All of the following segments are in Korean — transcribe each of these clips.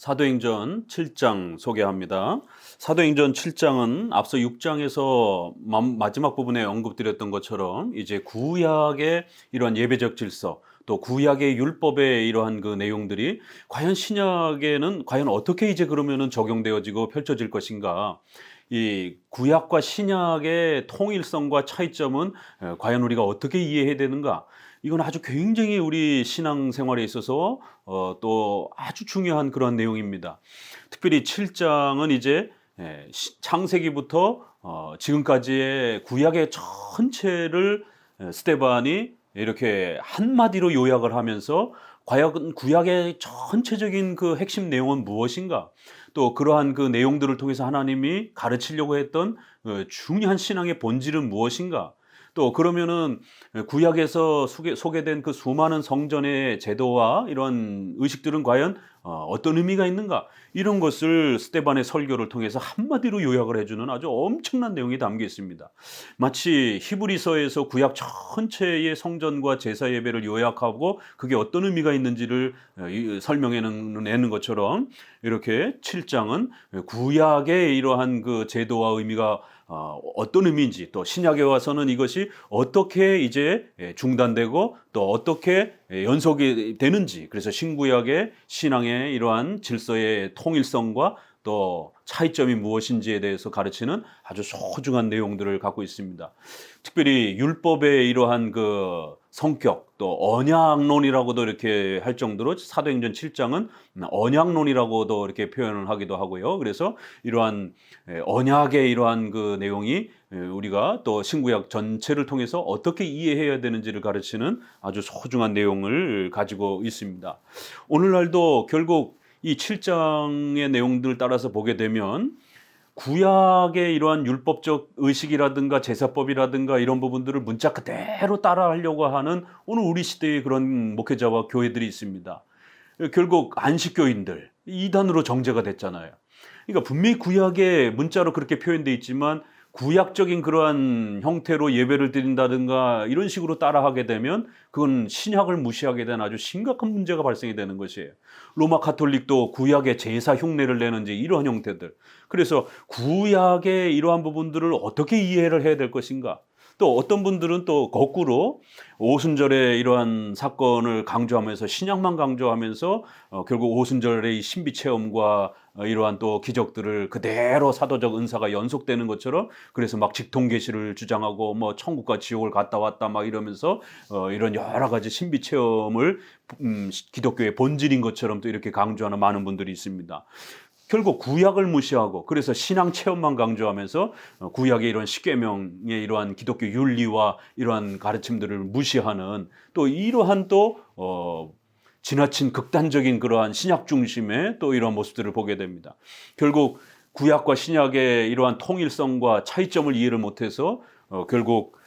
사도행전 7장 소개합니다. 사도행전 7장은 앞서 6장에서 마지막 부분에 언급드렸던 것처럼 이제 구약의 이러한 예배적 질서, 또 구약의 율법의 이러한 그 내용들이 과연 신약에는 과연 어떻게 이제 그러면은 적용되어지고 펼쳐질 것인가? 이 구약과 신약의 통일성과 차이점은 과연 우리가 어떻게 이해해야 되는가? 이건 아주 굉장히 우리 신앙생활에 있어서 또 아주 중요한 그런 내용입니다. 특별히 7장은 이제 창세기부터 지금까지의 구약의 전체를 스데반이 이렇게 한마디로 요약을 하면서 과연 구약의 전체적인 그 핵심 내용은 무엇인가? 또 그러한 그 내용들을 통해서 하나님이 가르치려고 했던 중요한 신앙의 본질은 무엇인가? 또 그러면은 구약에서 소개된 그 수많은 성전의 제도와 이런 의식들은 과연 어떤 의미가 있는가? 이런 것을 스데반의 설교를 통해서 한마디로 요약을 해주는 아주 엄청난 내용이 담겨 있습니다. 마치 히브리서에서 구약 전체의 성전과 제사 예배를 요약하고 그게 어떤 의미가 있는지를 설명해내는 것처럼 이렇게 7장은 구약의 이러한 그 제도와 의미가 어떤 의미인지, 또 신약에 와서는 이것이 어떻게 이제 중단되고 또 어떻게 연속이 되는지, 그래서 신구약의 신앙의 이러한 질서의 통일성과 또 차이점이 무엇인지에 대해서 가르치는 아주 소중한 내용들을 갖고 있습니다. 특별히 율법의 이러한 그 성격, 또 언약론이라고도 이렇게 할 정도로 사도행전 7장은 언약론이라고도 이렇게 표현을 하기도 하고요. 그래서 이러한 언약의 이러한 그 내용이 우리가 또 신구약 전체를 통해서 어떻게 이해해야 되는지를 가르치는 아주 소중한 내용을 가지고 있습니다. 오늘날도 결국 이 7장의 내용들을 따라서 보게 되면 구약의 이러한 율법적 의식이라든가 제사법이라든가 이런 부분들을 문자 그대로 따라하려고 하는 오늘 우리 시대의 그런 목회자와 교회들이 있습니다. 결국 안식교인들 이단으로 정죄가 됐잖아요. 그러니까 분명히 구약에 문자로 그렇게 표현되어 있지만 구약적인 그러한 형태로 예배를 드린다든가 이런 식으로 따라하게 되면 그건 신약을 무시하게 된 아주 심각한 문제가 발생이 되는 것이에요. 로마 가톨릭도 구약의 제사 흉내를 내는 이러한 형태들. 그래서 구약의 이러한 부분들을 어떻게 이해를 해야 될 것인가? 또 어떤 분들은 또 거꾸로 오순절의 이러한 사건을 강조하면서 신약만 강조하면서 결국 오순절의 이 신비 체험과 이러한 또 기적들을 그대로 사도적 은사가 연속되는 것처럼 그래서 막 직통계시를 주장하고 뭐 천국과 지옥을 갔다 왔다 막 이러면서 이런 여러 가지 신비 체험을 기독교의 본질인 것처럼 또 이렇게 강조하는 많은 분들이 있습니다. 결국 구약을 무시하고 그래서 신앙 체험만 강조하면서 구약의 이런 십계명의 이러한 기독교 윤리와 이러한 가르침들을 무시하는 또 이러한 또 지나친 극단적인 그러한 신약 중심의 또 이러한 모습들을 보게 됩니다. 결국 구약과 신약의 이러한 통일성과 차이점을 이해를 못해서 결국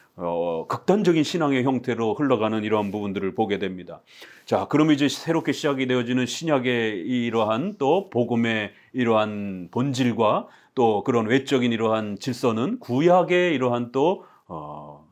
극단적인 신앙의 형태로 흘러가는 이러한 부분들을 보게 됩니다. 자, 그럼 이제 새롭게 시작이 되어지는 신약의 이러한 또 복음의 이러한 본질과 또 그런 외적인 이러한 질서는 구약의 이러한 또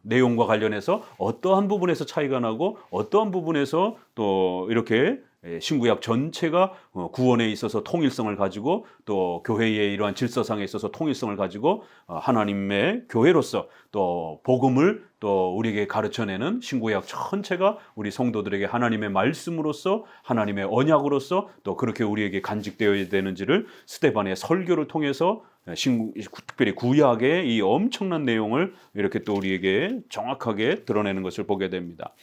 내용과 관련해서 어떠한 부분에서 차이가 나고 어떠한 부분에서 또 이렇게 신구약 전체가 구원에 있어서 통일성을 가지고 또 교회의 이러한 질서상에 있어서 통일성을 가지고 하나님의 교회로서 또 복음을 또 우리에게 가르쳐내는 신구약 전체가 우리 성도들에게 하나님의 말씀으로서 하나님의 언약으로서 또 그렇게 우리에게 간직되어야 되는지를 스데반의 설교를 통해서 특별히 구약의 이 엄청난 내용을 이렇게 또 우리에게 정확하게 드러내는 것을 보게 됩니다.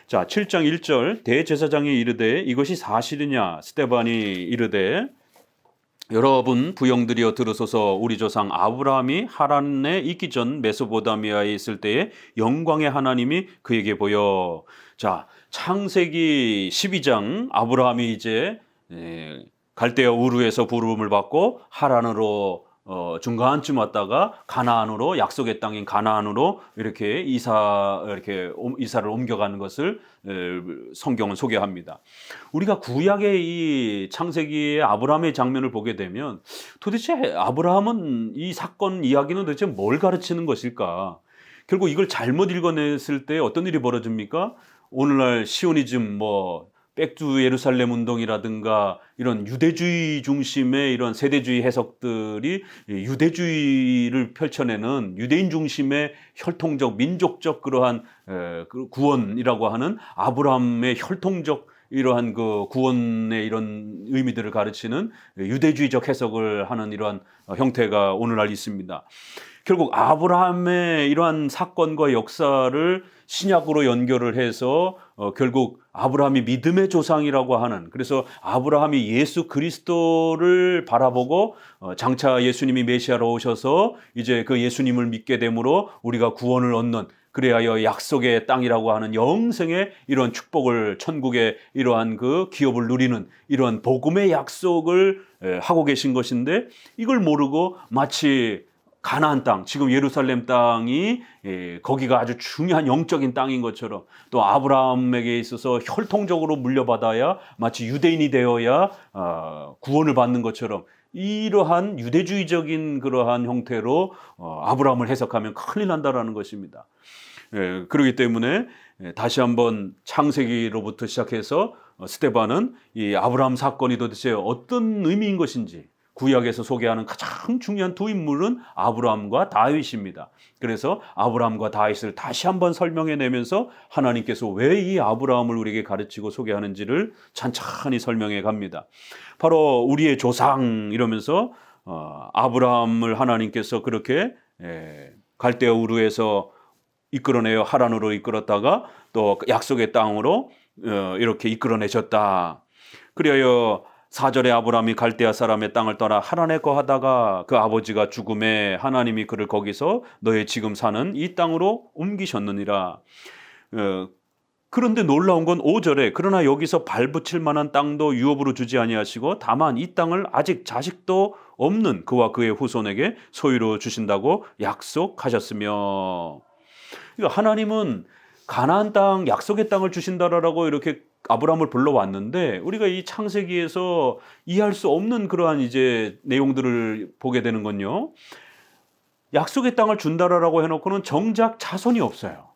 자, 7장 1절 대제사장이 이르되 이것이 사실이냐? 스데반이 이르되 여러분 부영들이여 들으소서. 우리 조상 아브라함이 하란에 있기 전 메소포타미아에 있을 때에 영광의 하나님이 그에게 보여. 자, 창세기 12장 아브라함이 이제 갈대아 우르에서 부름을 받고 하란으로 중간쯤 왔다가 가나안으로 약속의 땅인 가나안으로 이렇게 이사를 옮겨가는 것을 성경은 소개합니다. 우리가 구약의 이 창세기의 아브라함의 장면을 보게 되면 도대체 아브라함은 이 사건 이야기는 도대체 뭘 가르치는 것일까? 결국 이걸 잘못 읽어냈을 때 어떤 일이 벌어집니까? 오늘날 시오니즘 백두 예루살렘 운동이라든가 이런 유대주의 중심의 이런 세대주의 해석들이 유대주의를 펼쳐내는 유대인 중심의 혈통적 민족적 그러한 그 구원이라고 하는 아브라함의 혈통적 이러한 그 구원의 이런 의미들을 가르치는 유대주의적 해석을 하는 이러한 형태가 오늘날 있습니다. 결국 아브라함의 이러한 사건과 역사를 신약으로 연결을 해서 결국 아브라함이 믿음의 조상이라고 하는, 그래서 아브라함이 예수 그리스도를 바라보고 장차 예수님이 메시아로 오셔서 이제 그 예수님을 믿게 되므로 우리가 구원을 얻는, 그래야 약속의 땅이라고 하는 영생의 이런 축복을, 천국의 이러한 그 기업을 누리는 이러한 복음의 약속을 하고 계신 것인데, 이걸 모르고 마치 가나안 땅, 지금 예루살렘 땅이 거기가 아주 중요한 영적인 땅인 것처럼, 또 아브라함에게 있어서 혈통적으로 물려받아야 마치 유대인이 되어야 구원을 받는 것처럼, 이러한 유대주의적인 그러한 형태로 아브라함을 해석하면 큰일 난다라는 것입니다. 그렇기 때문에 다시 한번 창세기로부터 시작해서 스데반은 이 아브라함 사건이 도대체 어떤 의미인 것인지, 구약에서 소개하는 가장 중요한 두 인물은 아브라함과 다윗입니다. 그래서 아브라함과 다윗을 다시 한번 설명해내면서 하나님께서 왜 이 아브라함을 우리에게 가르치고 소개하는지를 찬찬히 설명해 갑니다. 바로 우리의 조상 이러면서 아브라함을 하나님께서 그렇게 갈대아 우르에서 이끌어내어 하란으로 이끌었다가 또 약속의 땅으로 이렇게 이끌어내셨다. 그리하여 4절에 아브라함이 갈대아 사람의 땅을 떠나 하란에 거하다가 그 아버지가 죽음에 하나님이 그를 거기서 너의 지금 사는 이 땅으로 옮기셨느니라. 그런데 놀라운 건 5절에 그러나 여기서 발붙일 만한 땅도 유업으로 주지 아니하시고 다만 이 땅을 아직 자식도 없는 그와 그의 후손에게 소유로 주신다고 약속하셨으며, 그러니까 하나님은 가나안 땅, 약속의 땅을 주신다라고 이렇게 아브라함을 불러왔는데, 우리가 이 창세기에서 이해할 수 없는 그러한 이제 내용들을 보게 되는 건요, 약속의 땅을 준다라고 해놓고는 정작 자손이 없어요.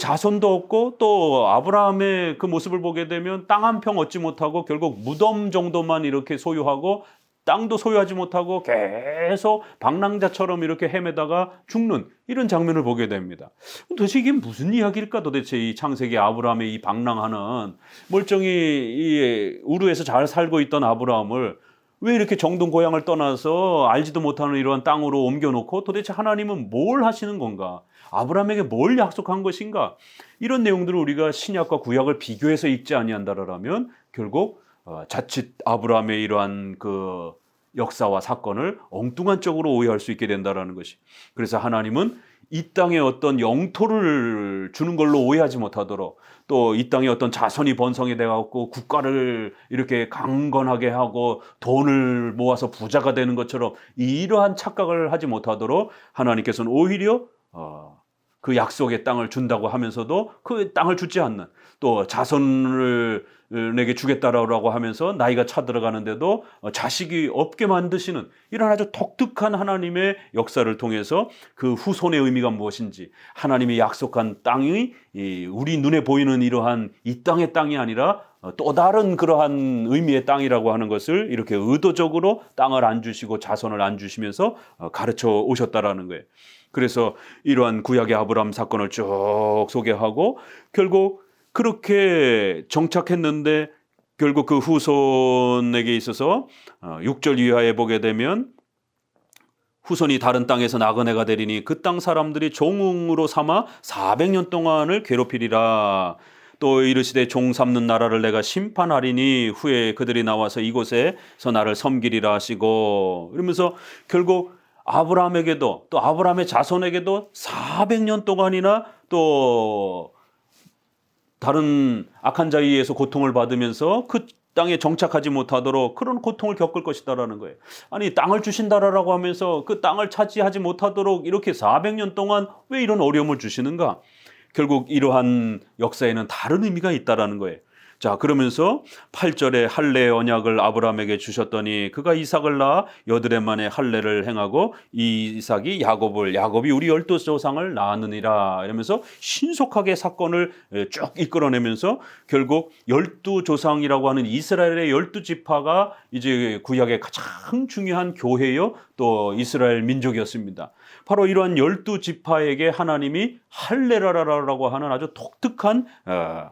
자손도 없고, 또 아브라함의 그 모습을 보게 되면 땅 한 평 얻지 못하고 결국 무덤 정도만 이렇게 소유하고 땅도 소유하지 못하고 계속 방랑자처럼 이렇게 헤매다가 죽는 이런 장면을 보게 됩니다. 도대체 이게 무슨 이야기일까? 도대체 이 창세기 아브라함의 이 방랑하는, 멀쩡히 이 우르에서 잘 살고 있던 아브라함을 왜 이렇게 정든 고향을 떠나서 알지도 못하는 이러한 땅으로 옮겨놓고 도대체 하나님은 뭘 하시는 건가? 아브라함에게 뭘 약속한 것인가? 이런 내용들을 우리가 신약과 구약을 비교해서 읽지 아니한다라면 결국 자칫 아브라함의 이러한 그 역사와 사건을 엉뚱한 쪽으로 오해할 수 있게 된다라는 것이. 그래서 하나님은 이 땅에 어떤 영토를 주는 걸로 오해하지 못하도록, 또 이 땅에 어떤 자손이 번성이 돼갖고 국가를 이렇게 강건하게 하고 돈을 모아서 부자가 되는 것처럼 이러한 착각을 하지 못하도록 하나님께서는 오히려 그 약속의 땅을 준다고 하면서도 그 땅을 주지 않는, 또 자손을 내게 주겠다라고 하면서 나이가 차 들어가는데도 자식이 없게 만드시는 이런 아주 독특한 하나님의 역사를 통해서 그 후손의 의미가 무엇인지, 하나님이 약속한 땅이 우리 눈에 보이는 이러한 이 땅의 땅이 아니라 또 다른 그러한 의미의 땅이라고 하는 것을 이렇게 의도적으로 땅을 안 주시고 자손을 안 주시면서 가르쳐 오셨다라는 거예요. 그래서 이러한 구약의 아브라함 사건을 쭉 소개하고 결국 그렇게 정착했는데, 결국 그 후손에게 있어서 6절 이하에 보게 되면 후손이 다른 땅에서 나그네가 되리니 그 땅 사람들이 종으로 삼아 400년 동안을 괴롭히리라. 또 이르시되 종 삼는 나라를 내가 심판하리니 후에 그들이 나와서 이곳에서 나를 섬기리라 하시고, 이러면서 결국 아브라함에게도 또 아브라함의 자손에게도 400년 동안이나 또 다른 악한 자에 의해서 고통을 받으면서 그 땅에 정착하지 못하도록 그런 고통을 겪을 것이다라는 거예요. 아니, 땅을 주신다라고 하면서 그 땅을 차지하지 못하도록 이렇게 400년 동안 왜 이런 어려움을 주시는가? 결국 이러한 역사에는 다른 의미가 있다라는 거예요. 자, 그러면서 8절에 할례의 언약을 아브라함에게 주셨더니 그가 이삭을 낳아 여드레 만에 할례를 행하고 이 이삭이 야곱이 우리 12조상을 낳았느니라. 이러면서 신속하게 사건을 쭉 이끌어내면서 결국 12조상이라고 하는 이스라엘의 12지파가 이제 구약의 가장 중요한 교회요 또 이스라엘 민족이었습니다. 바로 이러한 12지파에게 하나님이 할례라라고 하는 아주 독특한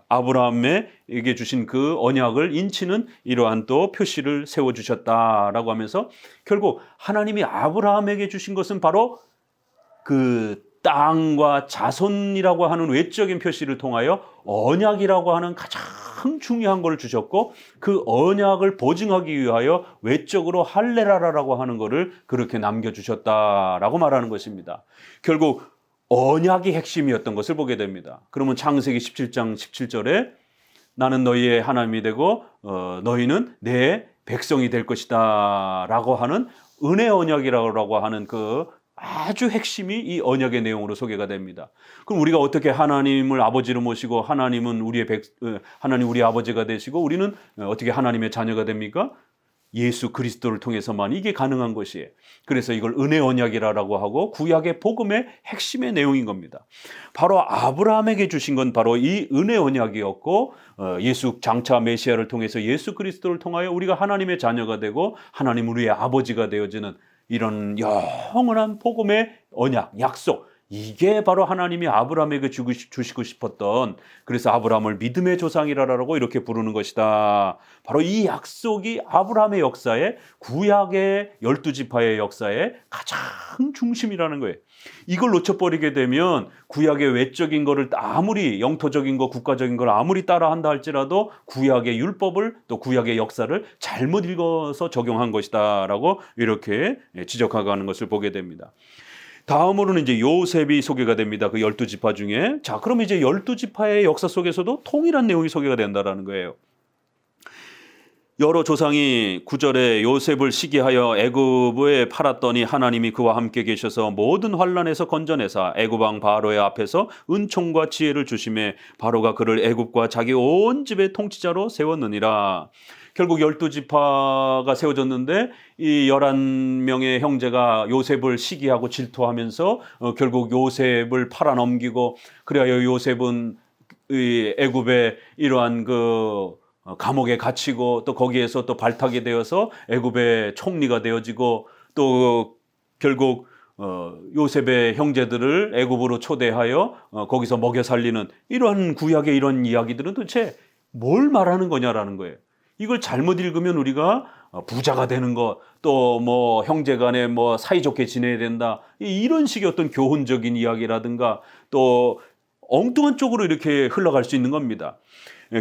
아브라함에게 주신 그 언약을 인치는 이러한 또 표시를 세워주셨다라고 하면서 결국 하나님이 아브라함에게 주신 것은 바로 그 땅과 자손이라고 하는 외적인 표시를 통하여 언약이라고 하는 가장 중요한 것을 주셨고 그 언약을 보증하기 위하여 외적으로 할례라라고 하는 것을 그렇게 남겨주셨다라고 말하는 것입니다. 결국 언약이 핵심이었던 것을 보게 됩니다. 그러면 창세기 17장 17절에 나는 너희의 하나님이 되고 너희는 내 백성이 될 것이다 라고 하는 은혜 언약이라고 하는 그 아주 핵심이 이 언약의 내용으로 소개가 됩니다. 그럼 우리가 어떻게 하나님을 아버지로 모시고 하나님은 하나님 우리 아버지가 되시고 우리는 어떻게 하나님의 자녀가 됩니까? 예수 그리스도를 통해서만 이게 가능한 것이에요. 그래서 이걸 은혜 언약이라고 하고 구약의 복음의 핵심의 내용인 겁니다. 바로 아브라함에게 주신 건 바로 이 은혜 언약이었고 예수 장차 메시아를 통해서 예수 그리스도를 통하여 우리가 하나님의 자녀가 되고 하나님 우리의 아버지가 되어지는 이런 영원한 복음의 언약, 약속, 이게 바로 하나님이 아브라함에게 주시고 싶었던, 그래서 아브라함을 믿음의 조상이라고 이렇게 부르는 것이다. 바로 이 약속이 아브라함의 역사에, 구약의 12지파의 역사에 가장 중심이라는 거예요. 이걸 놓쳐버리게 되면 구약의 외적인 거를 아무리 영토적인 거, 국가적인 걸 아무리 따라한다 할지라도 구약의 율법을 또 구약의 역사를 잘못 읽어서 적용한 것이다 라고 이렇게 지적하는 것을 보게 됩니다. 다음으로는 이제 요셉이 소개가 됩니다. 그 12지파 중에. 자, 그럼 이제 12지파의 역사 속에서도 동일한 내용이 소개가 된다라는 거예요. 여러 조상이 9절에 요셉을 시기하여 애굽에 팔았더니 하나님이 그와 함께 계셔서 모든 환난에서 건져내사 애굽 왕 바로의 앞에서 은총과 지혜를 주심에 바로가 그를 애굽과 자기 온 집의 통치자로 세웠느니라. 결국 12지파가 세워졌는데 이 11명의 형제가 요셉을 시기하고 질투하면서 결국 요셉을 팔아넘기고, 그래야 요셉은 애굽의 이러한 그 감옥에 갇히고 또 거기에서 또 발탁이 되어서 애굽의 총리가 되어지고, 또 결국 요셉의 형제들을 애굽으로 초대하여 거기서 먹여 살리는 이러한 구약의 이런 이야기들은 도대체 뭘 말하는 거냐라는 거예요. 이걸 잘못 읽으면 우리가 부자가 되는 것, 또 뭐 형제간에 뭐 사이좋게 지내야 된다, 이런 식의 어떤 교훈적인 이야기라든가 또 엉뚱한 쪽으로 이렇게 흘러갈 수 있는 겁니다.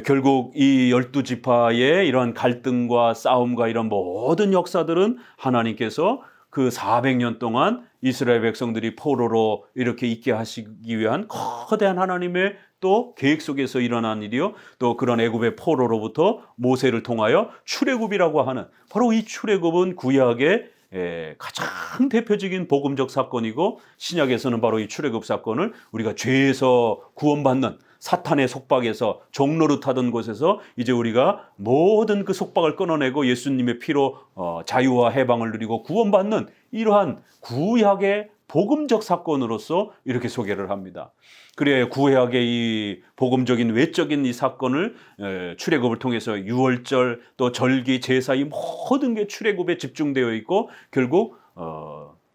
결국 이 12지파의 이러한 갈등과 싸움과 이런 모든 역사들은 하나님께서 그 400년 동안 이스라엘 백성들이 포로로 이렇게 있게 하시기 위한 거대한 하나님의 또 계획 속에서 일어난 일이요, 또 그런 애굽의 포로로부터 모세를 통하여 출애굽이라고 하는, 바로 이 출애굽은 구약의 가장 대표적인 복음적 사건이고, 신약에서는 바로 이 출애굽 사건을 우리가 죄에서 구원받는, 사탄의 속박에서 종로를 타던 곳에서 이제 우리가 모든 그 속박을 끊어내고 예수님의 피로 자유와 해방을 누리고 구원받는 이러한 구약의 복음적 사건으로서 이렇게 소개를 합니다. 그래야 구약의 이 복음적인 외적인 이 사건을 출애굽을 통해서 유월절 또 절기 제사 이 모든 게 출애굽에 집중되어 있고, 결국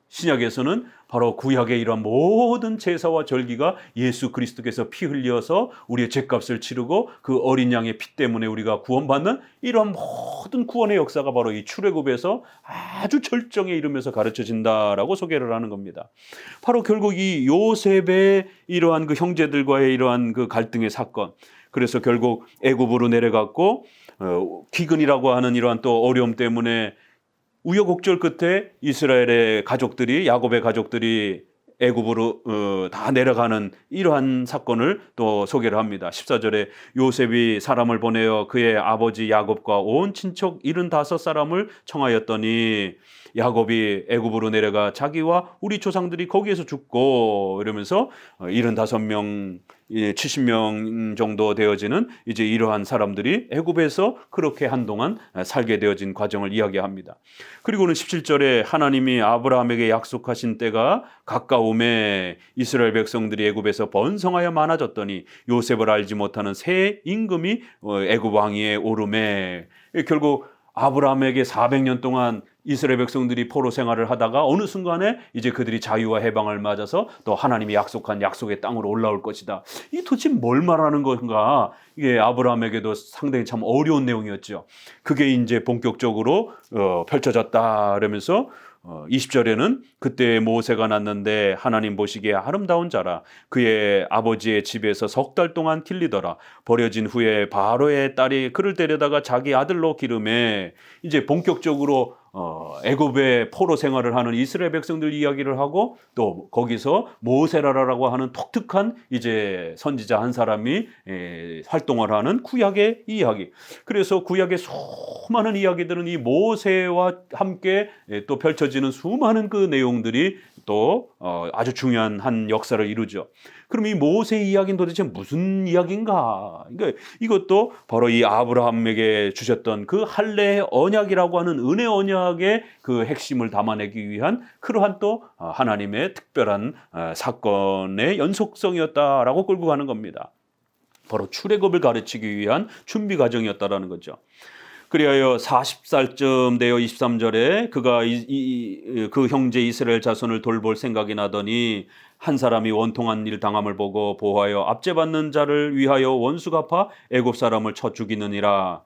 신약에서는 바로 구약의 이러한 모든 제사와 절기가 예수 그리스도께서 피 흘려서 우리의 죄값을 치르고 그 어린 양의 피 때문에 우리가 구원받는 이러한 모든 구원의 역사가 바로 이 출애굽에서 아주 절정에 이르면서 가르쳐진다라고 소개를 하는 겁니다. 바로 결국 이 요셉의 이러한 그 형제들과의 이러한 그 갈등의 사건, 그래서 결국 애굽으로 내려갔고 기근이라고 하는 이러한 또 어려움 때문에 우여곡절 끝에 이스라엘의 가족들이, 야곱의 가족들이 애굽으로 다 내려가는 이러한 사건을 또 소개를 합니다. 14절에 요셉이 사람을 보내어 그의 아버지 야곱과 온 친척 75사람을 청하였더니 야곱이 애굽으로 내려가 자기와 우리 조상들이 거기에서 죽고, 이러면서 75명 70명 정도 되어지는 이제 이러한 사람들이 애굽에서 그렇게 한동안 살게 되어진 과정을 이야기합니다. 그리고는 17절에 하나님이 아브라함에게 약속하신 때가 가까움에 이스라엘 백성들이 애굽에서 번성하여 많아졌더니 요셉을 알지 못하는 새 임금이 애굽 왕위에 오르매, 결국 아브라함에게 400년 동안 이스라엘 백성들이 포로 생활을 하다가 어느 순간에 이제 그들이 자유와 해방을 맞아서 또 하나님이 약속한 약속의 땅으로 올라올 것이다. 이게 도대체 뭘 말하는 건가? 이게 아브라함에게도 상당히 참 어려운 내용이었죠. 그게 이제 본격적으로 펼쳐졌다 그러면서 20절에는 그때 모세가 났는데 하나님 보시기에 아름다운 자라, 그의 아버지의 집에서 석 달 동안 길리더라. 버려진 후에 바로의 딸이 그를 데려다가 자기 아들로 기름해. 이제 본격적으로 애굽의 포로 생활을 하는 이스라엘 백성들 이야기를 하고, 또 거기서 모세라라고 하는 독특한 이제 선지자 한 사람이 활동을 하는 구약의 이야기. 그래서 구약의 수많은 이야기들은 이 모세와 함께 또 펼쳐지는 수많은 그 내용들이 또 아주 중요한 한 역사를 이루죠. 그럼 이 모세 이야기는 도대체 무슨 이야기인가? 그러니까 이것도 바로 이 아브라함에게 주셨던 그 할례의 언약이라고 하는 은혜 언약의 그 핵심을 담아내기 위한 그러한 또 하나님의 특별한 사건의 연속성이었다라고 끌고 가는 겁니다. 바로 출애굽을 가르치기 위한 준비 과정이었다라는 거죠. 그리하여 40살쯤 되어 23절에 그가 그 형제 이스라엘 자손을 돌볼 생각이 나더니 한 사람이 원통한 일 당함을 보고 보하여 압제받는 자를 위하여 원수 갚아 애굽 사람을 쳐 죽이느니라.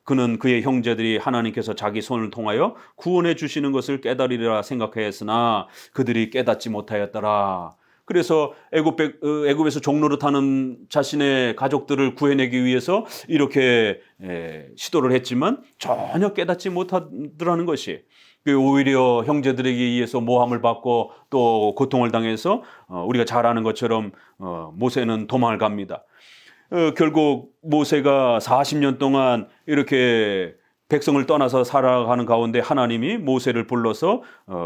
그는 그의 형제들이 하나님께서 자기 손을 통하여 구원해 주시는 것을 깨달으리라 생각하였으나 그들이 깨닫지 못하였더라. 그래서 애굽에서 종노릇하는 자신의 가족들을 구해내기 위해서 이렇게 시도를 했지만 전혀 깨닫지 못하더라는 것이, 오히려 형제들에게 의해서 모함을 받고 또 고통을 당해서 우리가 잘 아는 것처럼 모세는 도망을 갑니다. 결국 모세가 40년 동안 이렇게 백성을 떠나서 살아가는 가운데 하나님이 모세를 불러서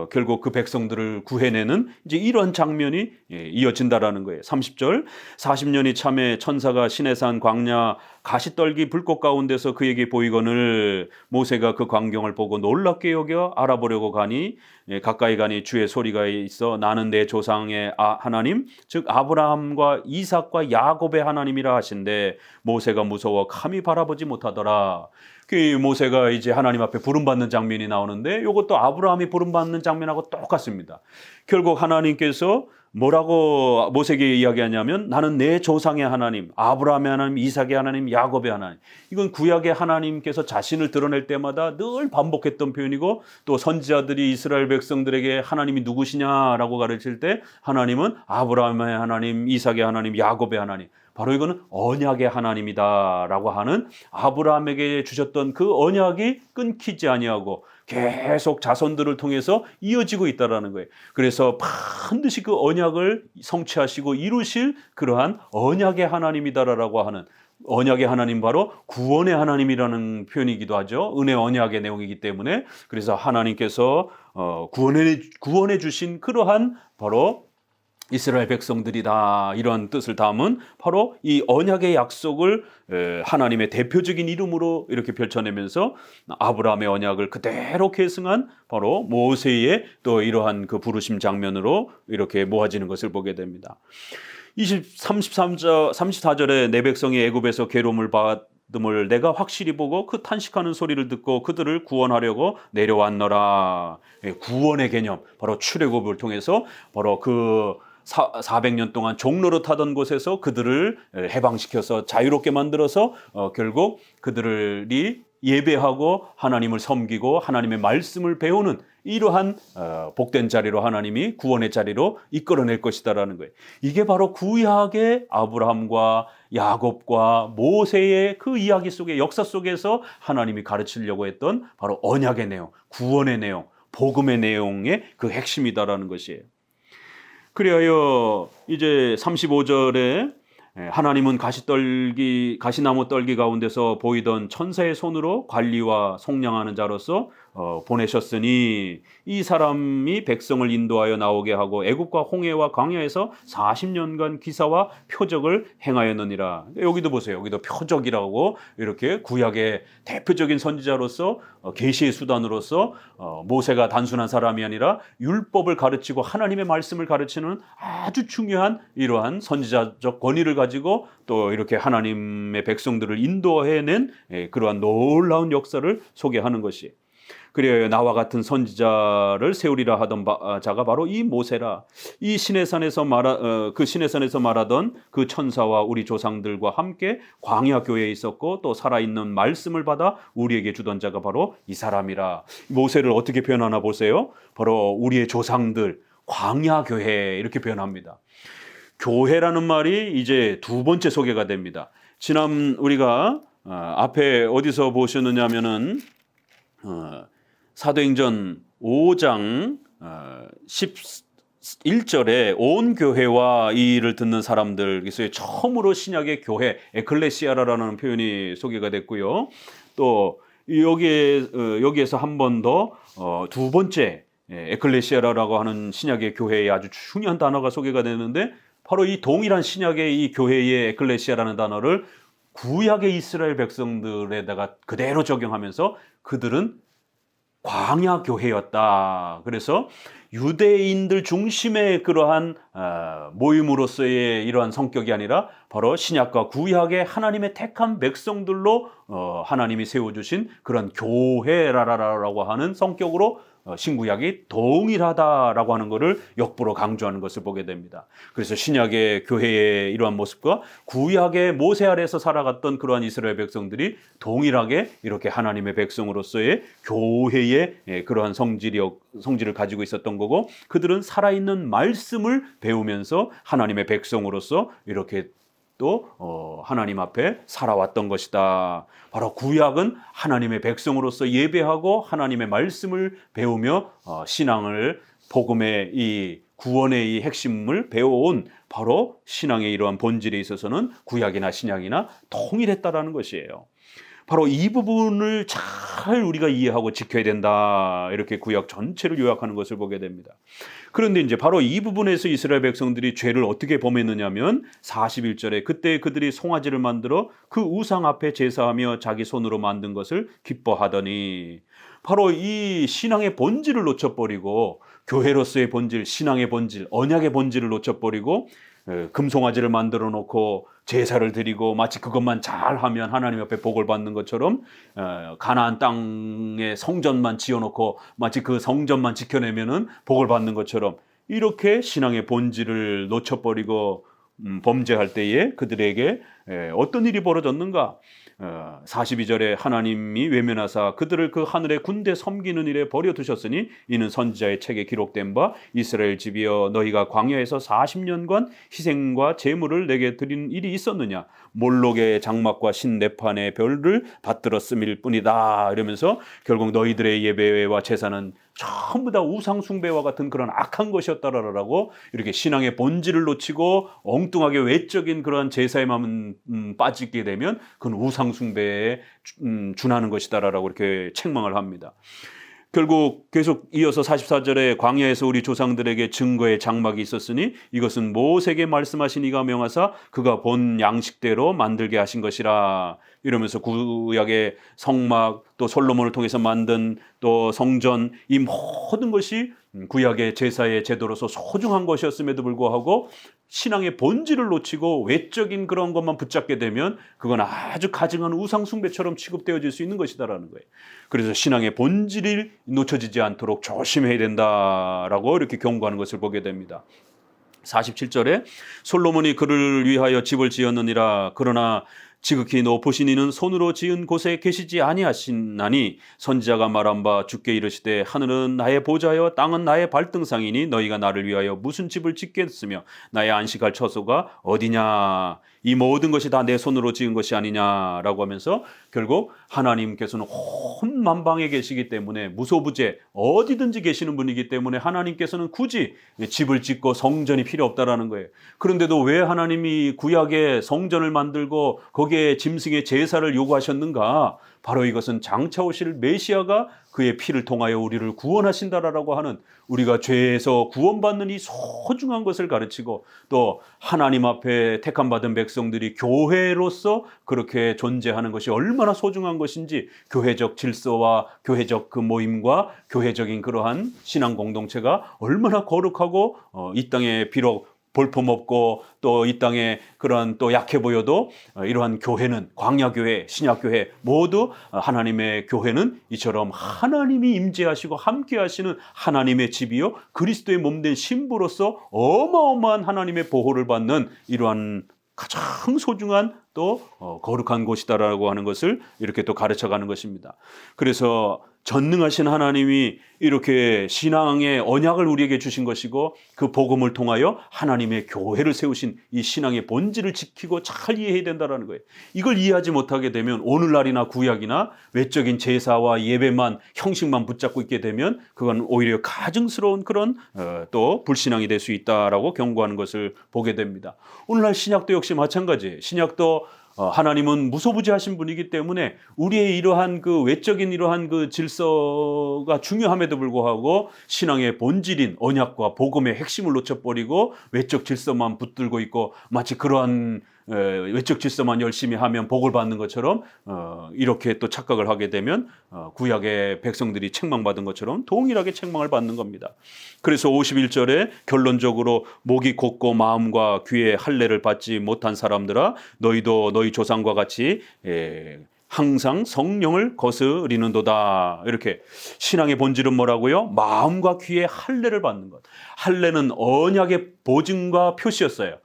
결국 그 백성들을 구해내는 이제 이런 장면이 이어진다라는 거예요. 30절, 40년이 참에 천사가 시내산 광야 가시떨기 불꽃 가운데서 그에게 보이거늘 모세가 그 광경을 보고 놀랍게 여겨 알아보려고 가니 가까이 가니 주의 소리가 있어 나는 내 조상의 하나님 즉 아브라함과 이삭과 야곱의 하나님이라 하신데 모세가 무서워 감히 바라보지 못하더라. 그 모세가 이제 하나님 앞에 부름받는 장면이 나오는데 이것도 아브라함이 부름받는 장면하고 똑같습니다. 결국 하나님께서 뭐라고 모세에게 이야기하냐면 나는 내 조상의 하나님, 아브라함의 하나님, 이삭의 하나님, 야곱의 하나님. 이건 구약의 하나님께서 자신을 드러낼 때마다 늘 반복했던 표현이고, 또 선지자들이 이스라엘 백성들에게 하나님이 누구시냐라고 가르칠 때 하나님은 아브라함의 하나님, 이삭의 하나님, 야곱의 하나님. 바로 이거는 언약의 하나님이다라고 하는 아브라함에게 주셨던 그 언약이 끊기지 아니하고 계속 자손들을 통해서 이어지고 있다라는 거예요. 그래서 반드시 그 언약을 성취하시고 이루실 그러한 언약의 하나님이다라고 하는, 언약의 하나님 바로 구원의 하나님이라는 표현이기도 하죠. 은혜 언약의 내용이기 때문에, 그래서 하나님께서 구원해 주신 그러한 바로 이스라엘 백성들이다, 이런 뜻을 담은 바로 이 언약의 약속을 하나님의 대표적인 이름으로 이렇게 펼쳐내면서 아브라함의 언약을 그대로 계승한 바로 모세의 또 이러한 그 부르심 장면으로 이렇게 모아지는 것을 보게 됩니다. 34절에 내 백성이 애굽에서 괴로움을 받음을 내가 확실히 보고 그 탄식하는 소리를 듣고 그들을 구원하려고 내려왔노라. 구원의 개념, 바로 출애굽을 통해서 바로 그 400년 동안 종노릇하던 곳에서 그들을 해방시켜서 자유롭게 만들어서 결국 그들이 예배하고 하나님을 섬기고 하나님의 말씀을 배우는 이러한 복된 자리로 하나님이 구원의 자리로 이끌어낼 것이다라는 거예요. 이게 바로 구약의 아브라함과 야곱과 모세의 그 이야기 속에, 역사 속에서 하나님이 가르치려고 했던 바로 언약의 내용, 구원의 내용, 복음의 내용의 그 핵심이다라는 것이에요. 그리하여 이제 35절에 하나님은 가시나무 떨기 가운데서 보이던 천사의 손으로 관리와 속량하는 자로서 보내셨으니 이 사람이 백성을 인도하여 나오게 하고 애굽과 홍해와 광야에서 40년간 기사와 표적을 행하였느니라. 여기도 보세요. 여기도 표적이라고 이렇게 구약의 대표적인 선지자로서 계시의 수단으로서 모세가 단순한 사람이 아니라 율법을 가르치고 하나님의 말씀을 가르치는 아주 중요한 이러한 선지자적 권위를 가지고 또 이렇게 하나님의 백성들을 인도해낸 그러한 놀라운 역사를 소개하는 것이, 그래야 나와 같은 선지자를 세우리라 하던 자가 바로 이 모세라. 이 시내산에서 말하던 그 천사와 우리 조상들과 함께 광야 교회에 있었고 또 살아있는 말씀을 받아 우리에게 주던 자가 바로 이 사람이라. 모세를 어떻게 표현하나 보세요. 바로 우리의 조상들, 광야 교회 이렇게 표현합니다. 교회라는 말이 이제 두 번째 소개가 됩니다. 우리가 앞에 어디서 보셨느냐면은 사도행전 5장 11절에 온 교회와 이 일을 듣는 사람들, 그래서 처음으로 신약의 교회 에클레시아라는 표현이 소개가 됐고요. 또 여기에서 한 번 더 두 번째 에클레시아라고 하는 신약의 교회의 아주 중요한 단어가 소개가 되는데, 바로 이 동일한 신약의 이 교회의 에클레시아라는 단어를 구약의 이스라엘 백성들에다가 그대로 적용하면서 그들은 광야 교회였다. 그래서 유대인들 중심의 그러한 모임으로서의 이러한 성격이 아니라 바로 신약과 구약의 하나님의 택한 백성들로 하나님이 세워주신 그런 교회라고 하는 성격으로 신구약이 동일하다라고 하는 것을 역부로 강조하는 것을 보게 됩니다. 그래서 신약의 교회의 이러한 모습과 구약의 모세 아래에서 살아갔던 그러한 이스라엘 백성들이 동일하게 이렇게 하나님의 백성으로서의 교회의 그러한 성질을 가지고 있었던 거고, 그들은 살아있는 말씀을 배우면서 하나님의 백성으로서 이렇게 또 하나님 앞에 살아왔던 것이다. 바로 구약은 하나님의 백성으로서 예배하고 하나님의 말씀을 배우며 신앙을, 복음의 이 구원의 이 핵심을 배워온 바로 신앙의 이러한 본질에 있어서는 구약이나 신약이나 통일했다라는 것이에요. 바로 이 부분을 잘 우리가 이해하고 지켜야 된다. 이렇게 구약 전체를 요약하는 것을 보게 됩니다. 그런데 이제 바로 이 부분에서 이스라엘 백성들이 죄를 어떻게 범했느냐면 41절에 그때 그들이 송아지를 만들어 그 우상 앞에 제사하며 자기 손으로 만든 것을 기뻐하더니, 바로 이 신앙의 본질을 놓쳐버리고 교회로서의 본질, 신앙의 본질, 언약의 본질을 놓쳐버리고 금송아지를 만들어 놓고 제사를 드리고 마치 그것만 잘하면 하나님 앞에 복을 받는 것처럼 가나안 땅에 성전만 지어놓고 마치 그 성전만 지켜내면은 복을 받는 것처럼 이렇게 신앙의 본질을 놓쳐버리고 범죄할 때에 그들에게 어떤 일이 벌어졌는가? 42절에 하나님이 외면하사 그들을 그 하늘의 군대 섬기는 일에 버려두셨으니 이는 선지자의 책에 기록된 바 이스라엘 집이여 너희가 광야에서 40년간 희생과 제물을 내게 드린 일이 있었느냐? 몰록의 장막과 신내판의 별을 받들었음일 뿐이다. 이러면서 결국 너희들의 예배와 제사는 전부 다 우상 숭배와 같은 그런 악한 것이었다라고 이렇게 신앙의 본질을 놓치고 엉뚱하게 외적인 그런 제사에만 빠지게 되면 그건 우상 숭배에 준하는 것이다라고 이렇게 책망을 합니다. 결국 계속 이어서 44절에 광야에서 우리 조상들에게 증거의 장막이 있었으니 이것은 모세에게 말씀하신 이가 명하사 그가 본 양식대로 만들게 하신 것이라. 이러면서 구약의 성막 또 솔로몬을 통해서 만든 또 성전, 이 모든 것이 구약의 제사의 제도로서 소중한 것이었음에도 불구하고 신앙의 본질을 놓치고 외적인 그런 것만 붙잡게 되면 그건 아주 가증한 우상숭배처럼 취급되어질 수 있는 것이다라는 거예요. 그래서 신앙의 본질이 놓쳐지지 않도록 조심해야 된다라고 이렇게 경고하는 것을 보게 됩니다. 47절에 솔로몬이 그를 위하여 집을 지었느니라. 그러나 지극히 높으신 이는 손으로 지은 곳에 계시지 아니하시나니 선지자가 말한 바 주께 이르시되 하늘은 나의 보좌여 땅은 나의 발등상이니 너희가 나를 위하여 무슨 집을 짓겠으며 나의 안식할 처소가 어디냐. 이 모든 것이 다 내 손으로 지은 것이 아니냐라고 하면서 결국 하나님께서는 온 만방에 계시기 때문에 무소부재 어디든지 계시는 분이기 때문에 하나님께서는 굳이 집을 짓고 성전이 필요 없다라는 거예요. 그런데도 왜 하나님이 구약에 성전을 만들고 거기에 짐승의 제사를 요구하셨는가? 바로 이것은 장차 오실 메시아가 그의 피를 통하여 우리를 구원하신다라고 하는, 우리가 죄에서 구원받는 이 소중한 것을 가르치고, 또 하나님 앞에 택함받은 백성들이 교회로서 그렇게 존재하는 것이 얼마나 소중한 것인지, 교회적 질서와 교회적 그 모임과 교회적인 그러한 신앙 공동체가 얼마나 거룩하고 이 땅에 비록 볼품없고 또 이 땅에 그런 또 약해 보여도 이러한 교회는, 광야교회, 신약교회 모두 하나님의 교회는 이처럼 하나님이 임재하시고 함께 하시는 하나님의 집이요 그리스도의 몸된 신부로서 어마어마한 하나님의 보호를 받는 이러한 가장 소중한 또 거룩한 곳이다라고 하는 것을 이렇게 또 가르쳐가는 것입니다. 그래서 전능하신 하나님이 이렇게 신앙의 언약을 우리에게 주신 것이고, 그 복음을 통하여 하나님의 교회를 세우신 이 신앙의 본질을 지키고 잘 이해해야 된다는 거예요. 이걸 이해하지 못하게 되면 오늘날이나 구약이나 외적인 제사와 예배만, 형식만 붙잡고 있게 되면 그건 오히려 가증스러운 그런 또 불신앙이 될 수 있다라고 경고하는 것을 보게 됩니다. 오늘날 신약도 역시 마찬가지예요. 신약도 하나님은 무소부지하신 분이기 때문에 우리의 이러한 그 외적인 이러한 그 질서가 중요함에도 불구하고 신앙의 본질인 언약과 복음의 핵심을 놓쳐버리고 외적 질서만 붙들고 있고, 마치 그러한 외적 질서만 열심히 하면 복을 받는 것처럼 이렇게 또 착각을 하게 되면 구약의 백성들이 책망받은 것처럼 동일하게 책망을 받는 겁니다. 그래서 51절에 결론적으로 목이 곧고 마음과 귀에 할례를 받지 못한 사람들아, 너희도 너희 조상과 같이 항상 성령을 거스리는도다. 이렇게 신앙의 본질은 뭐라고요? 마음과 귀에 할례를 받는 것. 할례는 언약의 보증과 표시였어요.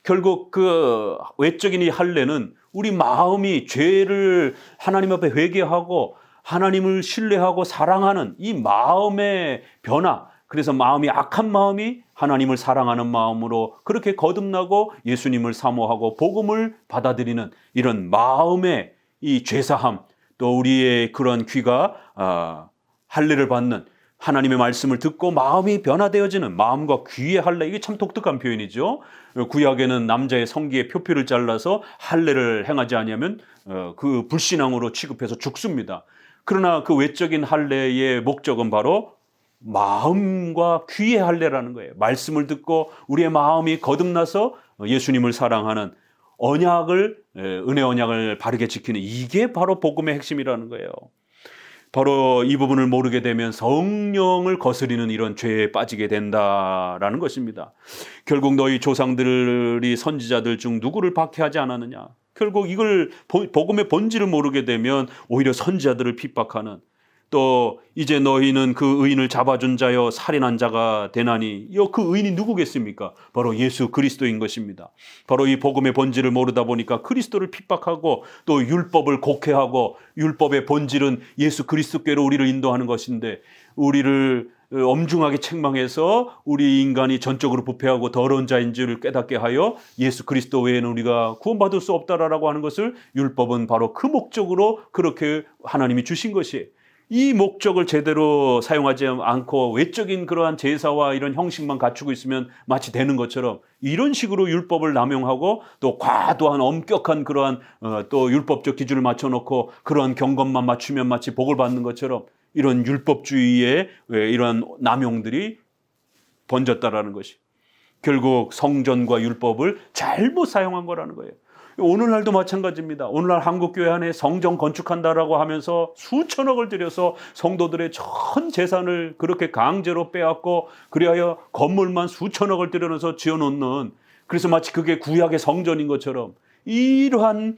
결국 그 외적인 이 할례는 우리 마음이 죄를 하나님 앞에 회개하고 하나님을 신뢰하고 사랑하는 이 마음의 변화, 그래서 마음이 악한 마음이 하나님을 사랑하는 마음으로 그렇게 거듭나고 예수님을 사모하고 복음을 받아들이는 이런 마음의 이 죄사함, 또 우리의 그런 귀가 할례를 받는, 하나님의 말씀을 듣고 마음이 변화되어지는 마음과 귀의 할례, 이게 참 독특한 표현이죠. 구약에는 남자의 성기에 표피를 잘라서 할례를 행하지 아니하면 그 불신앙으로 취급해서 죽습니다. 그러나 그 외적인 할례의 목적은 바로 마음과 귀의 할례라는 거예요. 말씀을 듣고 우리의 마음이 거듭나서 예수님을 사랑하는 언약을, 은혜 언약을 바르게 지키는, 이게 바로 복음의 핵심이라는 거예요. 바로 이 부분을 모르게 되면 성령을 거스리는 이런 죄에 빠지게 된다라는 것입니다. 결국 너희 조상들이 선지자들 중 누구를 박해하지 않았느냐. 결국 이걸 복음의 본질을 모르게 되면 오히려 선지자들을 핍박하는, 또 이제 너희는 그 의인을 잡아준 자여 살인한 자가 되나니, 그 의인이 누구겠습니까? 바로 예수 그리스도인 것입니다. 바로 이 복음의 본질을 모르다 보니까 그리스도를 핍박하고 또 율법을 곡해하고, 율법의 본질은 예수 그리스도께로 우리를 인도하는 것인데 우리를 엄중하게 책망해서 우리 인간이 전적으로 부패하고 더러운 자인 줄을 깨닫게 하여 예수 그리스도 외에는 우리가 구원받을 수 없다라고 하는 것을, 율법은 바로 그 목적으로 그렇게 하나님이 주신 것이에요. 이 목적을 제대로 사용하지 않고 외적인 그러한 제사와 이런 형식만 갖추고 있으면 마치 되는 것처럼, 이런 식으로 율법을 남용하고 또 과도한 엄격한 그러한 또 율법적 기준을 맞춰놓고 그러한 경건만 맞추면 마치 복을 받는 것처럼, 이런 율법주의의 이러한 남용들이 번졌다라는 것이 결국 성전과 율법을 잘못 사용한 거라는 거예요. 오늘날도 마찬가지입니다. 오늘날 한국교회 안에 성전 건축한다라고 하면서 수천억을 들여서 성도들의 전 재산을 그렇게 강제로 빼앗고, 그리하여 건물만 수천억을 들여서 지어놓는, 그래서 마치 그게 구약의 성전인 것처럼 이러한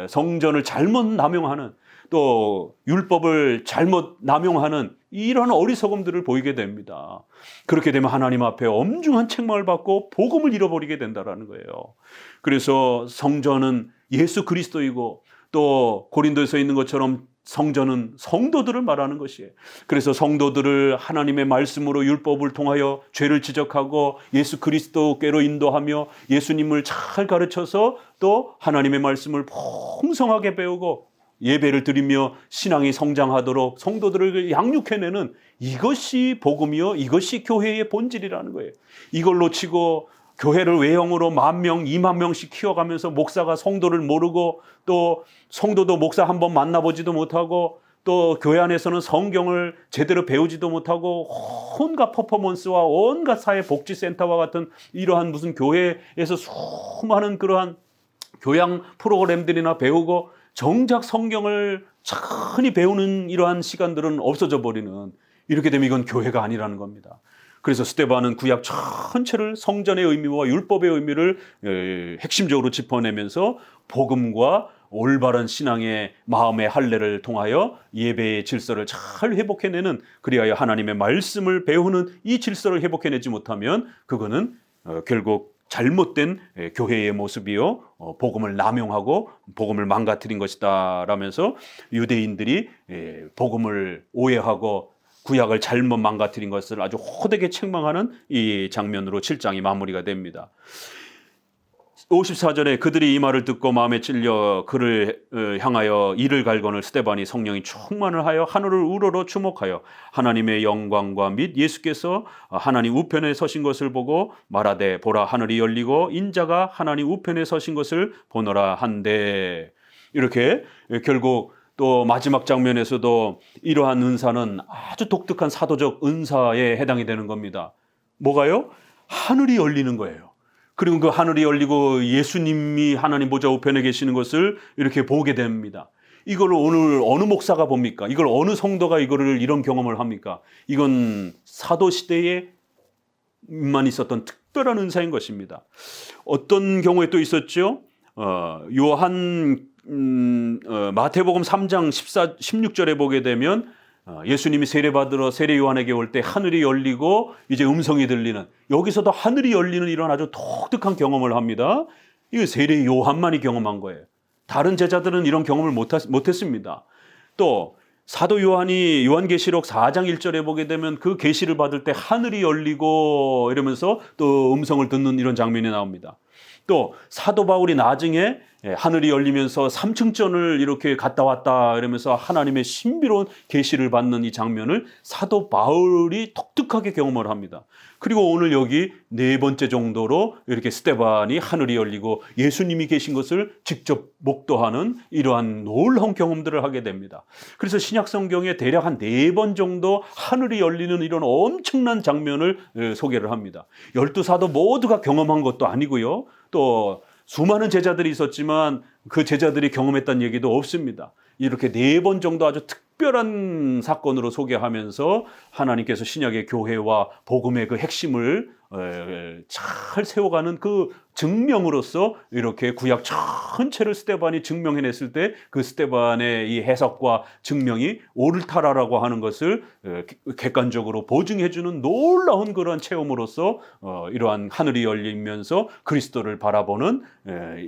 성전을 잘못 남용하는, 또 율법을 잘못 남용하는 이런 어리석음들을 보이게 됩니다. 그렇게 되면 하나님 앞에 엄중한 책망을 받고 복음을 잃어버리게 된다는 거예요. 그래서 성전은 예수 그리스도이고, 또 고린도에서 있는 것처럼 성전은 성도들을 말하는 것이에요. 그래서 성도들을 하나님의 말씀으로 율법을 통하여 죄를 지적하고 예수 그리스도께로 인도하며 예수님을 잘 가르쳐서 또 하나님의 말씀을 풍성하게 배우고 예배를 드리며 신앙이 성장하도록 성도들을 양육해내는 이것이 복음이요, 이것이 교회의 본질이라는 거예요. 이걸 놓치고 교회를 외형으로 10,000명, 20,000명씩 키워가면서 목사가 성도를 모르고 또 성도도 목사 한번 만나보지도 못하고 또 교회 안에서는 성경을 제대로 배우지도 못하고 온갖 퍼포먼스와 온갖 사회복지센터와 같은 이러한 무슨 교회에서 수많은 그러한 교양 프로그램들이나 배우고 정작 성경을 천히 배우는 이러한 시간들은 없어져 버리는, 이렇게 되면 이건 교회가 아니라는 겁니다. 그래서 스데반은 구약 전체를 성전의 의미와 율법의 의미를 핵심적으로 짚어내면서 복음과 올바른 신앙의 마음의 할례를 통하여 예배의 질서를 잘 회복해내는, 그리하여 하나님의 말씀을 배우는 이 질서를 회복해내지 못하면 그거는 결국 잘못된 교회의 모습이요, 복음을 남용하고 복음을 망가뜨린 것이다 라면서 유대인들이 복음을 오해하고 구약을 잘못 망가뜨린 것을 아주 호되게 책망하는 이 장면으로 7장이 마무리가 됩니다. 54절에 그들이 이 말을 듣고 마음에 찔려 그를 향하여 이를 갈거늘 스데반이 성령이 충만을 하여 하늘을 우러러 주목하여 하나님의 영광과 및 예수께서 하나님 우편에 서신 것을 보고 말하되 보라 하늘이 열리고 인자가 하나님 우편에 서신 것을 보노라 한데, 이렇게 결국 또 마지막 장면에서도 이러한 은사는 아주 독특한 사도적 은사에 해당이 되는 겁니다. 뭐가요? 하늘이 열리는 거예요. 그리고 그 하늘이 열리고 예수님이 하나님 보좌 우편에 계시는 것을 이렇게 보게 됩니다. 이걸 오늘 어느 목사가 봅니까? 이걸 어느 성도가 이런 경험을 합니까? 이건 사도시대에만 있었던 특별한 은사인 것입니다. 어떤 경우에 또 있었죠? 마태복음 3장 16절에 보게 되면 예수님이 세례받으러 세례 요한에게 올 때 하늘이 열리고 이제 음성이 들리는, 여기서도 하늘이 열리는 이런 아주 독특한 경험을 합니다. 이거 세례 요한만이 경험한 거예요. 다른 제자들은 이런 경험을 못했습니다. 또 사도 요한이 요한계시록 4장 1절에 보게 되면 그 계시를 받을 때 하늘이 열리고 이러면서 또 음성을 듣는 이런 장면이 나옵니다. 또 사도 바울이 나중에 하늘이 열리면서 3층전을 이렇게 갔다 왔다 이러면서 하나님의 신비로운 계시를 받는 이 장면을 사도 바울이 독특하게 경험을 합니다. 그리고 오늘 여기 4번째 정도로 이렇게 스데반이 하늘이 열리고 예수님이 계신 것을 직접 목도하는 이러한 놀라운 경험들을 하게 됩니다. 그래서 신약 성경에 대략 한 4번 정도 하늘이 열리는 이런 엄청난 장면을 소개를 합니다. 12사도 모두가 경험한 것도 아니고요. 또 수많은 제자들이 있었지만 그 제자들이 경험했다는 얘기도 없습니다. 이렇게 4번 정도 아주 특별한 사건으로 소개하면서 하나님께서 신약의 교회와 복음의 그 핵심을 잘 세워가는 그 증명으로서 이렇게 구약 전체를 스데반이 증명해냈을 때 그 스데반의 이 해석과 증명이 옳다라고 하는 것을 객관적으로 보증해주는 놀라운 그런 체험으로서 이러한 하늘이 열리면서 그리스도를 바라보는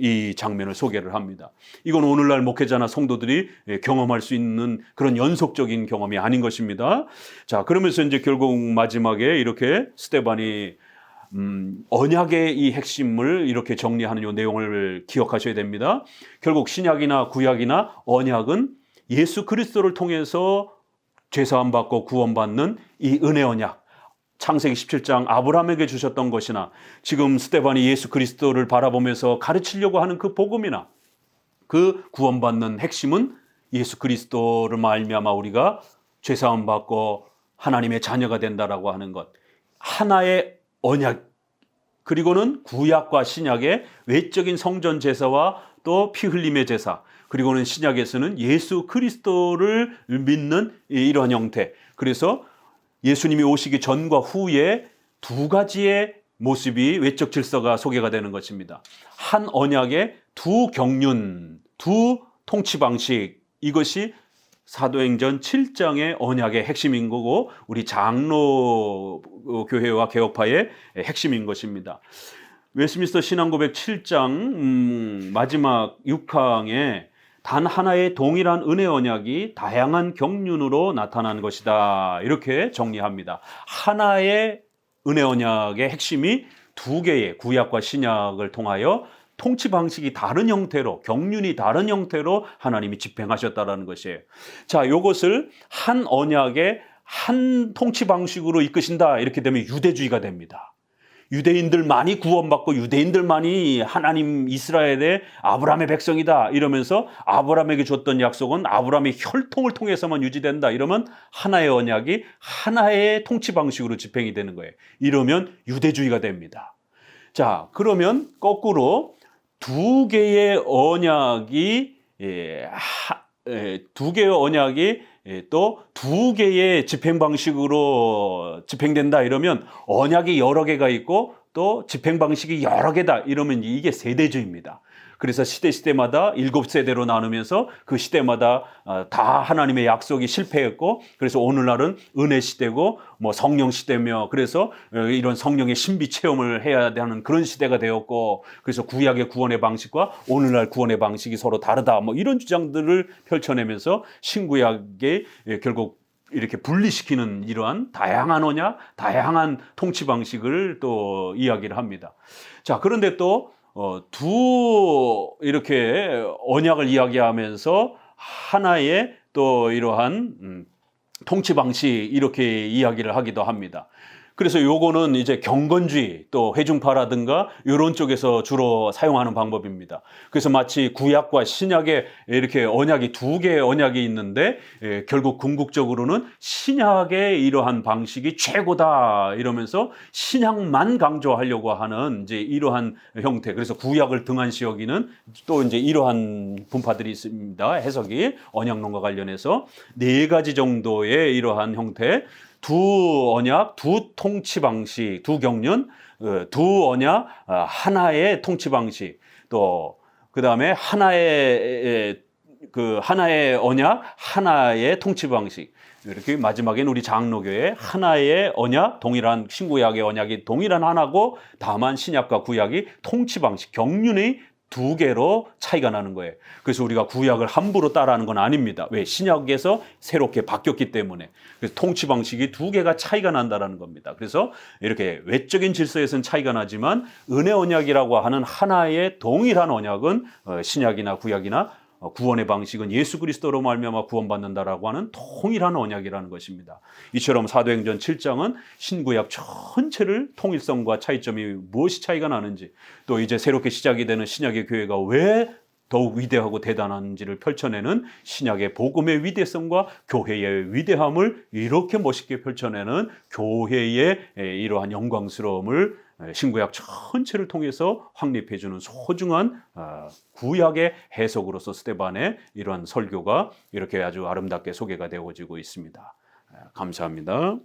이 장면을 소개를 합니다. 이건 오늘날 목회자나 성도들이 경험할 수 있는 그런 연속적인 경험이 아닌 것입니다. 자, 그러면서 이제 결국 마지막에 이렇게 스데반이 언약의 이 핵심을 이렇게 정리하는 이 내용을 기억하셔야 됩니다. 결국 신약이나 구약이나 언약은 예수 그리스도를 통해서 죄사함 받고 구원받는 이 은혜 언약, 창세기 17장 아브라함에게 주셨던 것이나 지금 스데반이 예수 그리스도를 바라보면서 가르치려고 하는 그 복음이나 그 구원받는 핵심은 예수 그리스도를 말미암아 우리가 죄사함 받고 하나님의 자녀가 된다라고 하는 것, 하나의 언약, 그리고는 구약과 신약의 외적인 성전 제사와 또 피 흘림의 제사, 그리고는 신약에서는 예수 그리스도를 믿는 이러한 형태. 그래서 예수님이 오시기 전과 후에 두 가지의 모습이 외적 질서가 소개가 되는 것입니다. 한 언약의 두 경륜, 두 통치 방식, 이것이 사도행전 7장의 언약의 핵심인 거고 우리 장로 교회와 개혁파의 핵심인 것입니다. 웨스트민스터 신앙고백 7장 마지막 6항에 단 하나의 동일한 은혜 언약이 다양한 경륜으로 나타난 것이다. 이렇게 정리합니다. 하나의 은혜 언약의 핵심이 두 개의 구약과 신약을 통하여 통치 방식이 다른 형태로, 경륜이 다른 형태로 하나님이 집행하셨다라는 것이에요. 자, 이것을 한 언약의 한 통치 방식으로 이끄신다. 이렇게 되면 유대주의가 됩니다. 유대인들만이 구원받고 유대인들만이 하나님 이스라엘의 아브라함의 백성이다 이러면서 아브라함에게 줬던 약속은 아브라함의 혈통을 통해서만 유지된다 이러면 하나의 언약이 하나의 통치 방식으로 집행이 되는 거예요. 이러면 유대주의가 됩니다. 자, 그러면 거꾸로 두 개의 언약이 또 두 개의 집행 방식으로 집행된다 이러면 언약이 여러 개가 있고 또 집행 방식이 여러 개다 이러면 이게 세대주의입니다. 그래서 시대마다 7세대로 나누면서 그 시대마다 다 하나님의 약속이 실패했고 그래서 오늘날은 은혜 시대고 뭐 성령 시대며 그래서 이런 성령의 신비 체험을 해야 하는 그런 시대가 되었고 그래서 구약의 구원의 방식과 오늘날 구원의 방식이 서로 다르다 뭐 이런 주장들을 펼쳐내면서 신구약에 결국 이렇게 분리시키는 이러한 다양한 언약, 다양한 통치 방식을 또 이야기를 합니다. 자, 그런데 또 이렇게 언약을 이야기하면서 하나의 또 이러한 통치 방식 이렇게 이야기를 하기도 합니다. 그래서 요거는 이제 경건주의 또 회중파라든가 이런 쪽에서 주로 사용하는 방법입니다. 그래서 마치 구약과 신약에 이렇게 언약이 두 개의 언약이 있는데 결국 궁극적으로는 신약의 이러한 방식이 최고다 이러면서 신약만 강조하려고 하는 이제 이러한 형태. 그래서 구약을 등한시 여기는 또 이제 이러한 분파들이 있습니다. 해석이 언약론과 관련해서 4가지 정도의 이러한 형태. 두 언약, 두 통치 방식, 두 경륜, 두 언약, 하나의 통치 방식, 또 그다음에 하나의 언약, 하나의 통치 방식. 이렇게 마지막엔 우리 장로교회 하나의 언약, 동일한 신구약의 언약이 동일한 하나고 다만 신약과 구약이 통치 방식, 경륜의 2개로 차이가 나는 거예요. 그래서 우리가 구약을 함부로 따라하는 건 아닙니다. 왜? 신약에서 새롭게 바뀌었기 때문에. 그래서 통치 방식이 2개가 차이가 난다는 겁니다. 그래서 이렇게 외적인 질서에서는 차이가 나지만 은혜 언약이라고 하는 하나의 동일한 언약은 신약이나 구약이나 구원의 방식은 예수 그리스도로 말미암아 구원받는다라고 하는 동일한 언약이라는 것입니다. 이처럼 사도행전 7장은 신구약 전체를 통일성과 차이점이 무엇이 차이가 나는지 또 이제 새롭게 시작이 되는 신약의 교회가 왜 더욱 위대하고 대단한지를 펼쳐내는 신약의 복음의 위대성과 교회의 위대함을 이렇게 멋있게 펼쳐내는 교회의 이러한 영광스러움을 신구약 전체를 통해서 확립해주는 소중한 구약의 해석으로서 스데반의 이러한 설교가 이렇게 아주 아름답게 소개가 되어지고 있습니다. 감사합니다.